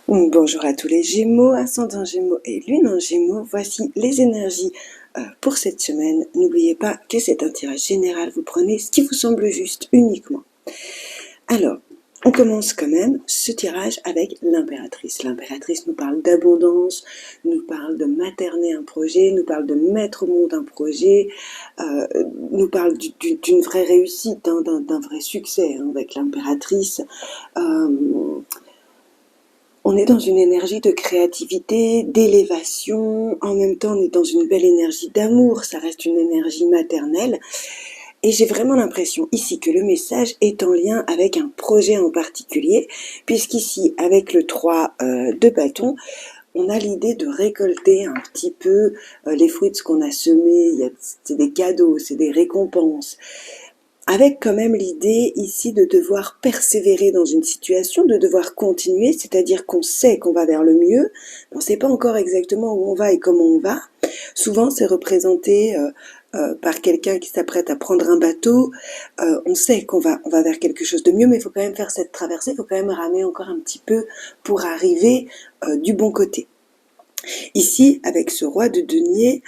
Bonjour à tous les Gémeaux, ascendant Gémeaux et lune en Gémeaux. Voici les énergies pour cette semaine. N'oubliez pas que c'est un tirage général. Vous prenez ce qui vous semble juste uniquement. Alors, on commence quand même ce tirage avec l'impératrice. L'impératrice nous parle d'abondance, nous parle de materner un projet, nous parle de mettre au monde un projet, nous parle d'une vraie réussite, hein, d'un vrai succès hein, avec l'impératrice. On est dans une énergie de créativité, d'élévation, en même temps on est dans une belle énergie d'amour, ça reste une énergie maternelle. Et j'ai vraiment l'impression ici que le message est en lien avec un projet en particulier, puisqu'ici, avec le 3 de bâton, on a l'idée de récolter un petit peu les fruits de ce qu'on a semé. C'est des cadeaux, c'est des récompenses. Avec quand même l'idée ici de devoir persévérer dans une situation, de devoir continuer, c'est-à-dire qu'on sait qu'on va vers le mieux, mais on ne sait pas encore exactement où on va et comment on va. Souvent, c'est représenté par quelqu'un qui s'apprête à prendre un bateau. On sait qu'on va vers quelque chose de mieux, mais il faut quand même faire cette traversée, il faut quand même ramer encore un petit peu pour arriver du bon côté. Ici, avec ce roi de denier,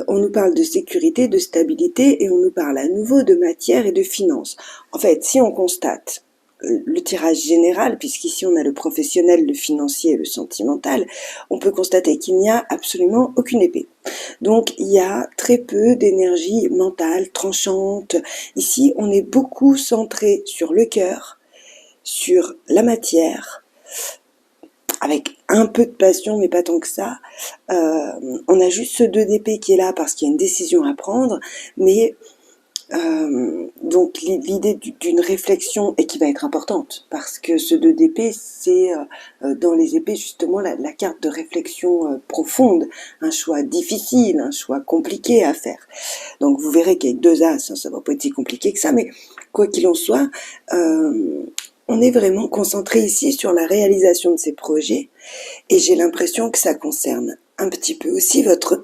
on nous parle de sécurité, de stabilité et on nous parle à nouveau de matière et de finances. En fait, si on constate le tirage général, puisqu'ici on a le professionnel, le financier et le sentimental, on peut constater qu'il n'y a absolument aucune épée. Donc il y a très peu d'énergie mentale, tranchante. Ici, on est beaucoup centré sur le cœur, sur la matière, avec un peu de passion, mais pas tant que ça. On a juste ce 2 d'épée qui est là parce qu'il y a une décision à prendre, mais donc l'idée d'une réflexion et qui va être importante parce que ce 2 d'épée c'est dans les épées justement la carte de réflexion profonde, un choix difficile, un choix compliqué à faire. Donc vous verrez qu'avec 2 as, ça va pas être si compliqué que ça, mais quoi qu'il en soit, on est vraiment concentré ici sur la réalisation de ces projets et j'ai l'impression que ça concerne un petit peu aussi votre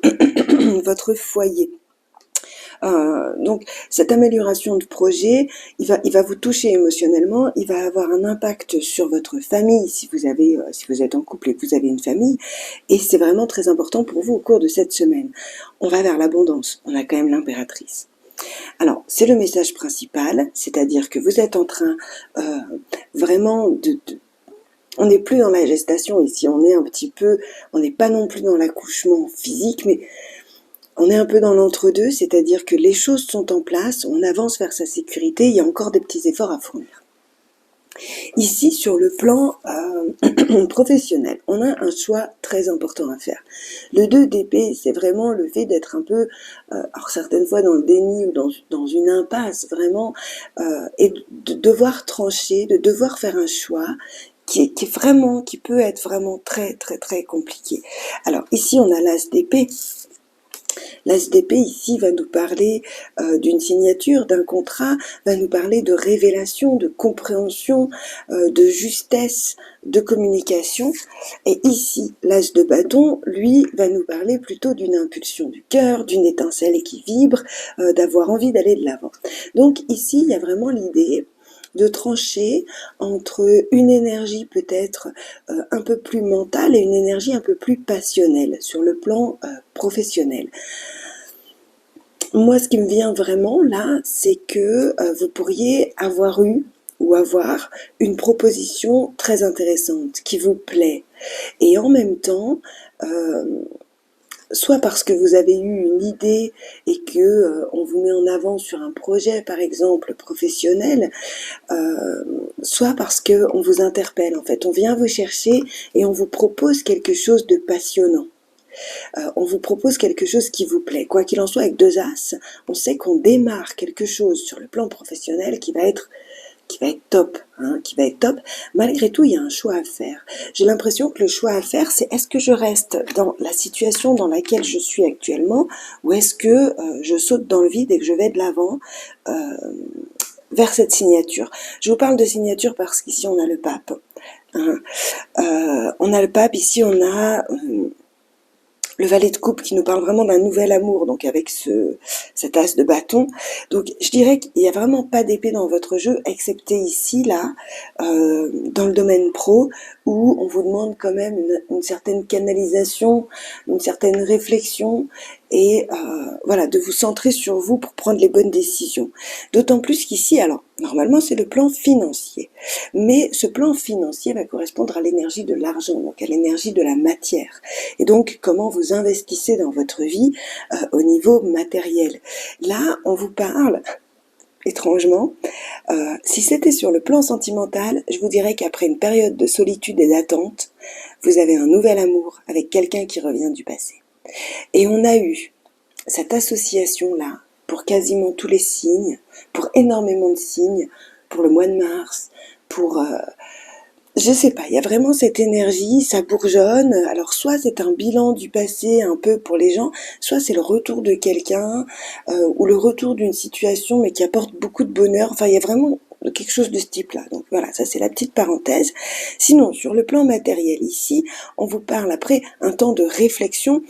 foyer. Donc cette amélioration de projet, il va vous toucher émotionnellement, il va avoir un impact sur votre famille si vous êtes en couple et que vous avez une famille, et c'est vraiment très important pour vous au cours de cette semaine. On va vers l'abondance, on a quand même l'impératrice. Alors, c'est le message principal, c'est-à-dire que vous êtes en train vraiment on n'est plus dans la gestation ici, on n'est pas non plus dans l'accouchement physique, mais on est un peu dans l'entre-deux, c'est-à-dire que les choses sont en place, on avance vers sa sécurité, il y a encore des petits efforts à fournir. Ici, sur le plan professionnel, on a un choix très important à faire. Le 2 d'épée, c'est vraiment le fait d'être un peu, alors certaines fois dans le déni ou dans une impasse vraiment, et de devoir trancher, de devoir faire un choix qui peut être vraiment très très très compliqué. Alors ici, on a l'as d'épée. L'as d'épée ici va nous parler d'une signature, d'un contrat, va nous parler de révélation, de compréhension, de justesse, de communication. Et ici, l'as de bâton, lui, va nous parler plutôt d'une impulsion du cœur, d'une étincelle qui vibre, d'avoir envie d'aller de l'avant. Donc ici, il y a vraiment l'idée de trancher entre une énergie peut-être un peu plus mentale et une énergie un peu plus passionnelle sur le plan professionnel. Moi, ce qui me vient vraiment là, c'est que vous pourriez avoir eu ou avoir une proposition très intéressante qui vous plaît. Et en même temps, soit parce que vous avez eu une idée et que on vous met en avant sur un projet, par exemple, professionnel, soit parce que on vous interpelle. En fait, on vient vous chercher et on vous propose quelque chose de passionnant. On vous propose quelque chose qui vous plaît. Quoi qu'il en soit, avec 2 as, on sait qu'on démarre quelque chose sur le plan professionnel qui va être top, hein, qui va être top. Malgré tout, il y a un choix à faire. J'ai l'impression que le choix à faire, c'est est-ce que je reste dans la situation dans laquelle je suis actuellement ou est-ce que je saute dans le vide et que je vais de l'avant vers cette signature. Je vous parle de signature parce qu'ici, on a le pape. Hein. On a le pape, ici, on a le valet de coupe qui nous parle vraiment d'un nouvel amour, donc avec cet as de bâton. Donc je dirais qu'il n'y a vraiment pas d'épée dans votre jeu, excepté ici, là, dans le domaine pro, où on vous demande quand même une certaine canalisation, une certaine réflexion, et voilà, de vous centrer sur vous pour prendre les bonnes décisions. D'autant plus qu'ici, alors, normalement c'est le plan financier, mais ce plan financier va correspondre à l'énergie de l'argent, donc à l'énergie de la matière. Et donc, comment vous investissez dans votre vie au niveau matériel. Là, on vous parle, étrangement, si c'était sur le plan sentimental, je vous dirais qu'après une période de solitude et d'attente, vous avez un nouvel amour avec quelqu'un qui revient du passé. Et on a eu cette association-là pour quasiment tous les signes, pour énormément de signes, pour le mois de mars, pour... je sais pas, il y a vraiment cette énergie, ça bourgeonne. Alors soit c'est un bilan du passé un peu pour les gens, soit c'est le retour de quelqu'un ou le retour d'une situation mais qui apporte beaucoup de bonheur. Enfin, il y a vraiment quelque chose de ce type-là. Donc voilà, ça c'est la petite parenthèse. Sinon, sur le plan matériel ici, on vous parle après un temps de réflexion,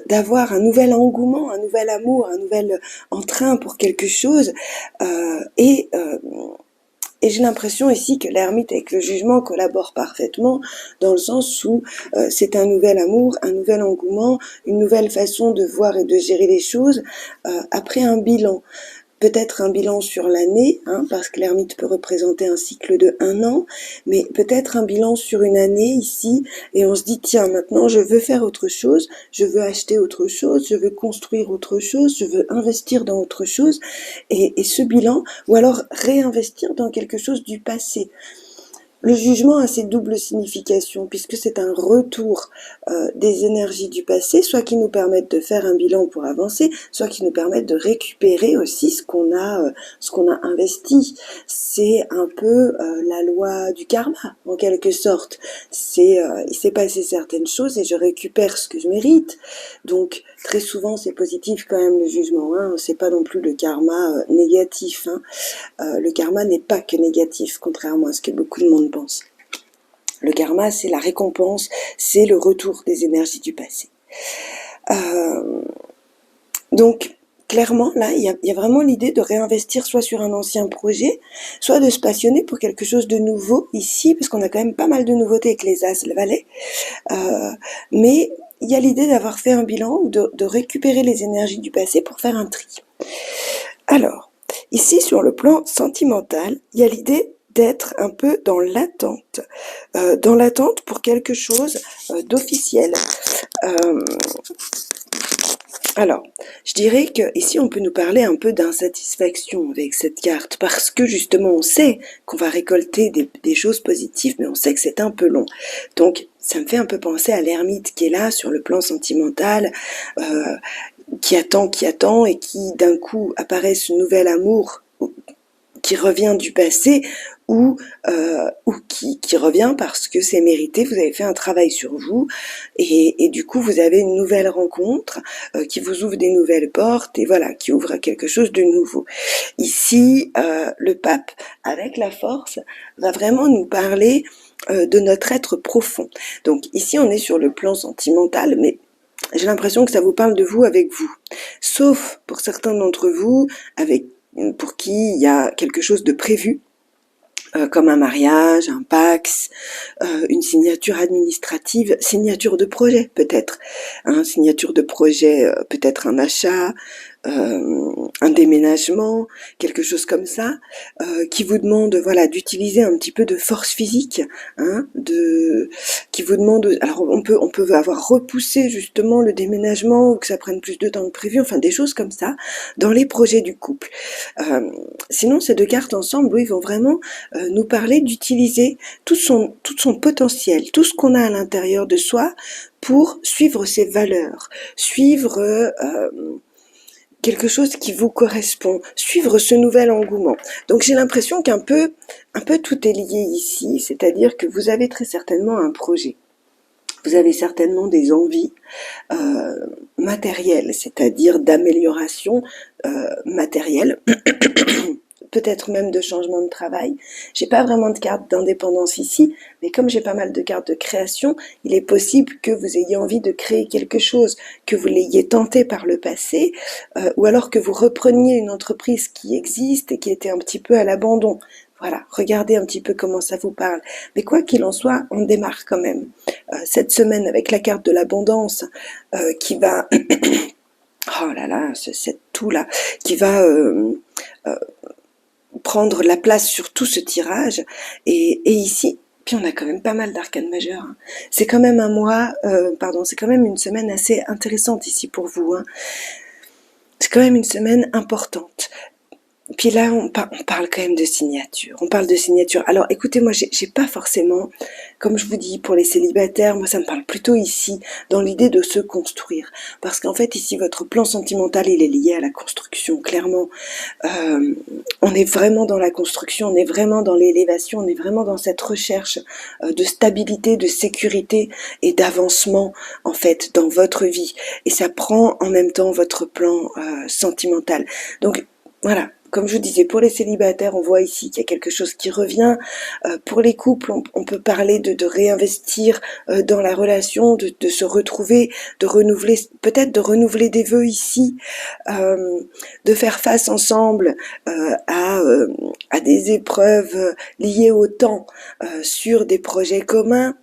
d'avoir un nouvel engouement, un nouvel amour, un nouvel entrain pour quelque chose et j'ai l'impression ici que l'ermite avec le jugement collaborent parfaitement, dans le sens où c'est un nouvel amour, un nouvel engouement, une nouvelle façon de voir et de gérer les choses après un bilan. Peut-être un bilan sur l'année, parce que l'ermite peut représenter un cycle de 1 an, mais peut-être un bilan sur une année ici, et on se dit, tiens, maintenant je veux faire autre chose, je veux acheter autre chose, je veux construire autre chose, je veux investir dans autre chose, et ce bilan, ou alors réinvestir dans quelque chose du passé. Le jugement a ses doubles significations, puisque c'est un retour des énergies du passé, soit qui nous permettent de faire un bilan pour avancer, soit qui nous permettent de récupérer aussi ce qu'on a investi. C'est un peu la loi du karma, en quelque sorte. Il s'est passé certaines choses et je récupère ce que je mérite. Donc très souvent c'est positif quand même le jugement. C'est pas non plus le karma négatif. Le karma n'est pas que négatif, contrairement à ce que beaucoup de monde pense. Le karma, c'est la récompense, c'est le retour des énergies du passé. Donc, clairement, là, il y a vraiment l'idée de réinvestir soit sur un ancien projet, soit de se passionner pour quelque chose de nouveau ici, parce qu'on a quand même pas mal de nouveautés avec les As, le Valet. Mais il y a l'idée d'avoir fait un bilan, ou de récupérer les énergies du passé pour faire un tri. Alors, ici, sur le plan sentimental, il y a l'idée d'être un peu dans l'attente pour quelque chose d'officiel. Alors, je dirais que ici on peut nous parler un peu d'insatisfaction avec cette carte, parce que justement on sait qu'on va récolter des choses positives, mais on sait que c'est un peu long. Donc ça me fait un peu penser à l'ermite qui est là sur le plan sentimental, qui attend et qui d'un coup apparaît ce nouvel amour qui revient du passé ou qui revient parce que c'est mérité, vous avez fait un travail sur vous et du coup vous avez une nouvelle rencontre qui vous ouvre des nouvelles portes et voilà, qui ouvre à quelque chose de nouveau. Ici, le pape, avec la force, va vraiment nous parler de notre être profond. Donc ici on est sur le plan sentimental, mais j'ai l'impression que ça vous parle de vous avec vous. Sauf pour certains d'entre vous, pour qui il y a quelque chose de prévu, comme un mariage, un Pacs, une signature administrative, signature de projet peut-être, signature de projet, peut-être un achat, un déménagement, quelque chose comme ça, qui vous demande voilà d'utiliser un petit peu de force physique, qui vous demande, alors on peut avoir repoussé justement le déménagement ou que ça prenne plus de temps que prévu, enfin des choses comme ça dans les projets du couple. Sinon ces deux cartes ensemble, oui, vont vraiment nous parler d'utiliser tout son potentiel, tout ce qu'on a à l'intérieur de soi pour suivre ses valeurs, suivre quelque chose qui vous correspond, suivre ce nouvel engouement. Donc j'ai l'impression qu'un peu tout est lié ici, c'est-à-dire que vous avez très certainement un projet. Vous avez certainement des envies matérielles, c'est-à-dire d'amélioration matérielle, peut-être même de changement de travail. J'ai pas vraiment de carte d'indépendance ici, mais comme j'ai pas mal de cartes de création, il est possible que vous ayez envie de créer quelque chose, que vous l'ayez tenté par le passé, ou alors que vous repreniez une entreprise qui existe et qui était un petit peu à l'abandon. Voilà, regardez un petit peu comment ça vous parle. Mais quoi qu'il en soit, on démarre quand même. Cette semaine avec la carte de l'abondance qui va... oh là là, c'est tout là, qui va prendre la place sur tout ce tirage. Et ici, puis on a quand même pas mal d'arcanes majeures. Hein. C'est quand même un mois, c'est quand même une semaine assez intéressante ici pour vous. Hein. C'est quand même une semaine importante. Puis là, on parle quand même de signature. On parle de signature. Alors, écoutez, moi, j'ai pas forcément, comme je vous dis, pour les célibataires, moi, ça me parle plutôt ici, dans l'idée de se construire. Parce qu'en fait, ici, votre plan sentimental, il est lié à la construction, clairement. On est vraiment dans la construction, on est vraiment dans l'élévation, on est vraiment dans cette recherche de stabilité, de sécurité et d'avancement, en fait, dans votre vie. Et ça prend en même temps votre plan sentimental. Donc, voilà. Comme je vous disais, pour les célibataires, on voit ici qu'il y a quelque chose qui revient. Pour les couples, on peut parler de réinvestir dans la relation, de se retrouver, de renouveler, peut-être de renouveler des vœux ici, de faire face ensemble à des épreuves liées au temps sur des projets communs.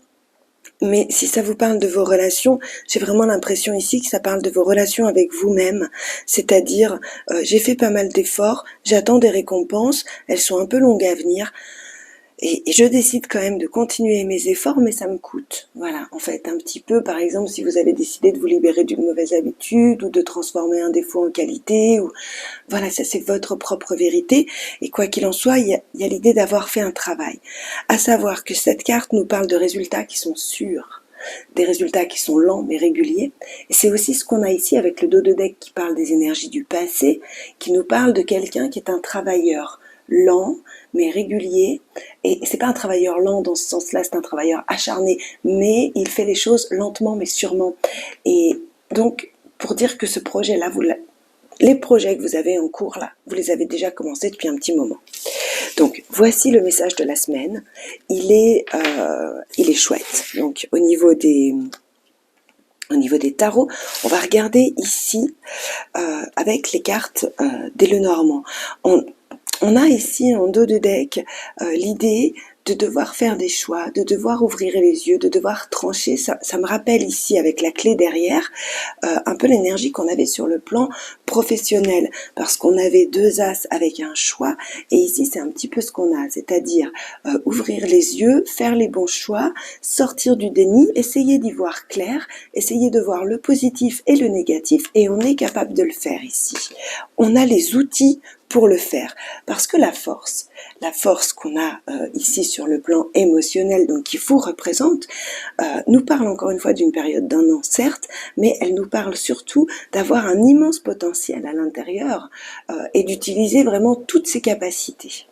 Mais si ça vous parle de vos relations, j'ai vraiment l'impression ici que ça parle de vos relations avec vous-même. C'est-à-dire, j'ai fait pas mal d'efforts, j'attends des récompenses, elles sont un peu longues à venir. Et je décide quand même de continuer mes efforts, mais ça me coûte. Voilà, en fait, un petit peu, par exemple, si vous avez décidé de vous libérer d'une mauvaise habitude ou de transformer un défaut en qualité, ou voilà, ça c'est votre propre vérité. Et quoi qu'il en soit, il y a l'idée d'avoir fait un travail. À savoir que cette carte nous parle de résultats qui sont sûrs. Des résultats qui sont lents mais réguliers. Et c'est aussi ce qu'on a ici avec le dos de deck qui parle des énergies du passé, qui nous parle de quelqu'un qui est un travailleur lent mais régulier, et c'est pas un travailleur lent dans ce sens-là, c'est un travailleur acharné, mais il fait les choses lentement mais sûrement. Et donc, pour dire que ce projet-là, les projets que vous avez en cours là, vous les avez déjà commencés depuis un petit moment. Donc, voici le message de la semaine. Il est chouette. Donc, au niveau des tarots, on va regarder ici avec les cartes des Lenormand. On a ici en dos de deck l'idée de devoir faire des choix, de devoir ouvrir les yeux, de devoir trancher. Ça me rappelle ici, avec la clé derrière, un peu l'énergie qu'on avait sur le plan professionnel, parce qu'on avait 2 as avec un choix, et ici c'est un petit peu ce qu'on a, c'est-à-dire ouvrir les yeux, faire les bons choix, sortir du déni, essayer d'y voir clair, essayer de voir le positif et le négatif, et on est capable de le faire ici. On a les outils pour le faire, parce que la force qu'on a ici sur le plan émotionnel, donc qui vous représente, nous parle encore une fois d'une période d'1 an certes, mais elle nous parle surtout d'avoir un immense potentiel à l'intérieur et d'utiliser vraiment toutes ses capacités.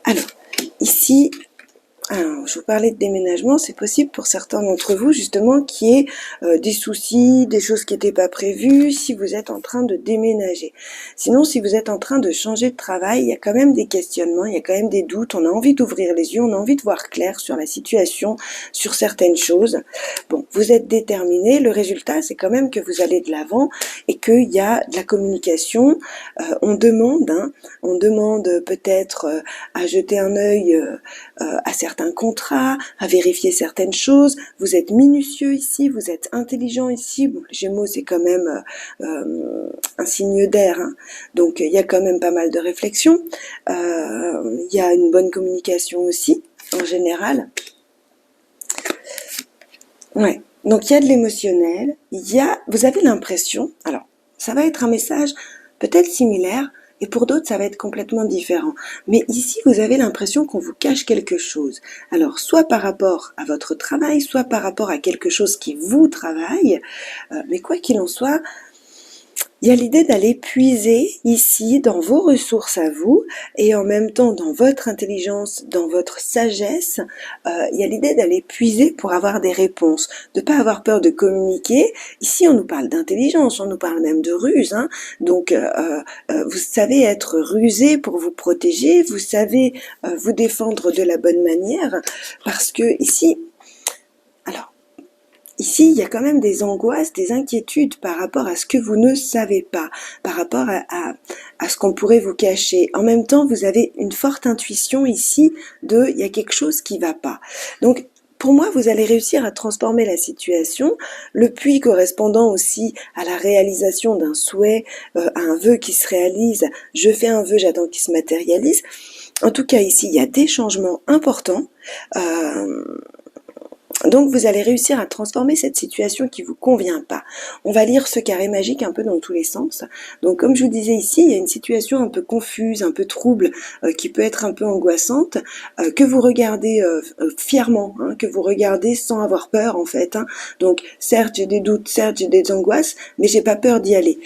Alors, ici, je vous parlais de déménagement, c'est possible pour certains d'entre vous justement qu'il y ait des soucis, des choses qui n'étaient pas prévues si vous êtes en train de déménager. Sinon, si vous êtes en train de changer de travail, il y a quand même des questionnements, il y a quand même des doutes, on a envie d'ouvrir les yeux, on a envie de voir clair sur la situation, sur certaines choses. Bon, vous êtes déterminé, le résultat c'est quand même que vous allez de l'avant et qu'il y a de la communication. On demande peut-être à jeter un œil à certains contrats, à vérifier certaines choses. Vous êtes minutieux ici, vous êtes intelligent ici. Bon, les Gémeaux, c'est quand même un signe d'air, hein. Donc il y a quand même pas mal de réflexion. Il y a une bonne communication aussi, en général. Ouais. Donc il y a de l'émotionnel. Vous avez l'impression. Alors, ça va être un message peut-être similaire. Et pour d'autres, ça va être complètement différent. Mais ici, vous avez l'impression qu'on vous cache quelque chose. Alors, soit par rapport à votre travail, soit par rapport à quelque chose qui vous travaille. Mais quoi qu'il en soit, Il y a l'idée d'aller puiser ici dans vos ressources à vous et en même temps dans votre intelligence, dans votre sagesse. Il y a l'idée d'aller puiser pour avoir des réponses, de pas avoir peur de communiquer. Ici, on nous parle d'intelligence, on nous parle même de ruse, hein. Donc, vous savez être rusé pour vous protéger, vous savez vous défendre de la bonne manière, parce que ici, alors, ici, il y a quand même des angoisses, des inquiétudes par rapport à ce que vous ne savez pas, par rapport à ce qu'on pourrait vous cacher. En même temps, vous avez une forte intuition ici de il y a quelque chose qui va pas. Donc, pour moi, vous allez réussir à transformer la situation, le puits correspondant aussi à la réalisation d'un souhait, à un vœu qui se réalise. Je fais un vœu, j'attends qu'il se matérialise. En tout cas, ici, il y a des changements importants. Donc vous allez réussir à transformer cette situation qui vous convient pas. On va lire ce carré magique un peu dans tous les sens. Donc comme je vous disais ici, il y a une situation un peu confuse, un peu trouble, qui peut être un peu angoissante, que vous regardez fièrement, hein, que vous regardez sans avoir peur en fait, hein. Donc certes j'ai des doutes, certes j'ai des angoisses, mais j'ai pas peur d'y aller.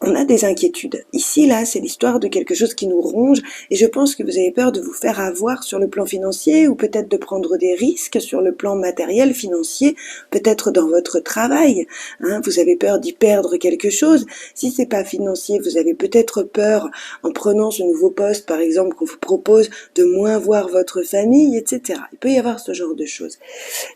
On a des inquiétudes. Ici, là, c'est l'histoire de quelque chose qui nous ronge et je pense que vous avez peur de vous faire avoir sur le plan financier ou peut-être de prendre des risques sur le plan matériel, financier, peut-être dans votre travail, hein, vous avez peur d'y perdre quelque chose. Si c'est pas financier, vous avez peut-être peur en prenant ce nouveau poste, par exemple, qu'on vous propose de moins voir votre famille, etc. Il peut y avoir ce genre de choses.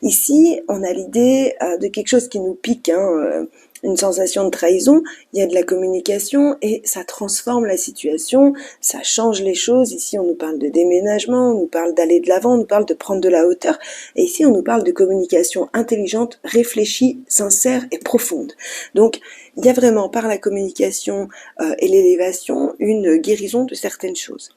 Ici, on a l'idée de quelque chose qui nous pique, hein, une sensation de trahison, il y a de la communication et ça transforme la situation, ça change les choses. Ici, on nous parle de déménagement, on nous parle d'aller de l'avant, on nous parle de prendre de la hauteur. Et ici, on nous parle de communication intelligente, réfléchie, sincère et profonde. Donc, il y a vraiment par la communication et l'élévation une guérison de certaines choses.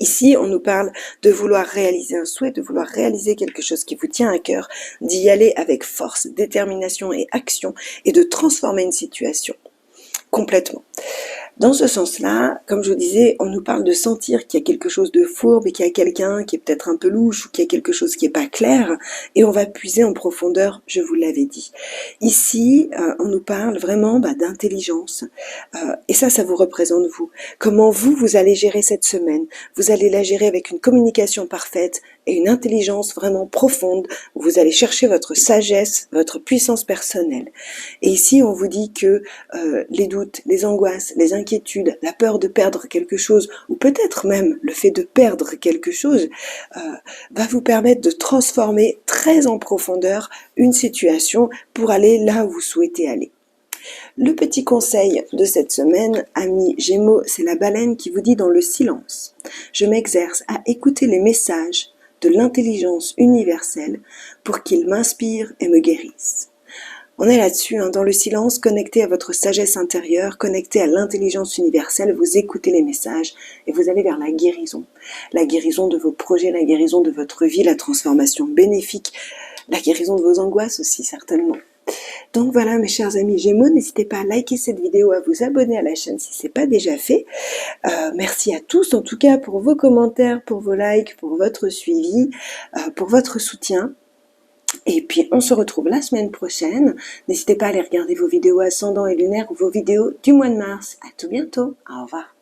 Ici, on nous parle de vouloir réaliser un souhait, de vouloir réaliser quelque chose qui vous tient à cœur, d'y aller avec force, détermination et action, et de transformer une situation complètement. Dans ce sens-là, comme je vous disais, on nous parle de sentir qu'il y a quelque chose de fourbe et qu'il y a quelqu'un qui est peut-être un peu louche ou qu'il y a quelque chose qui n'est pas clair et on va puiser en profondeur, je vous l'avais dit. Ici, on nous parle vraiment d'intelligence et ça vous représente vous. Comment vous allez gérer cette semaine. Vous allez la gérer avec une communication parfaite et une intelligence vraiment profonde où vous allez chercher votre sagesse, votre puissance personnelle. Et ici, on vous dit que les doutes, les angoisses, les inquiétudes, la peur de perdre quelque chose, ou peut-être même le fait de perdre quelque chose, va vous permettre de transformer très en profondeur une situation pour aller là où vous souhaitez aller. Le petit conseil de cette semaine, amis Gémeaux, c'est la baleine qui vous dit dans le silence. Je m'exerce à écouter les messages de l'intelligence universelle pour qu'ils m'inspirent et me guérissent. On est là-dessus, hein, dans le silence, connecté à votre sagesse intérieure, connecté à l'intelligence universelle, vous écoutez les messages et vous allez vers la guérison. La guérison de vos projets, la guérison de votre vie, la transformation bénéfique, la guérison de vos angoisses aussi, certainement. Donc voilà mes chers amis Gémeaux, n'hésitez pas à liker cette vidéo, à vous abonner à la chaîne si ce n'est pas déjà fait. Merci à tous en tout cas pour vos commentaires, pour vos likes, pour votre suivi, pour votre soutien. Et puis on se retrouve la semaine prochaine. N'hésitez pas à aller regarder vos vidéos ascendant et lunaire ou vos vidéos du mois de mars. À tout bientôt. Au revoir.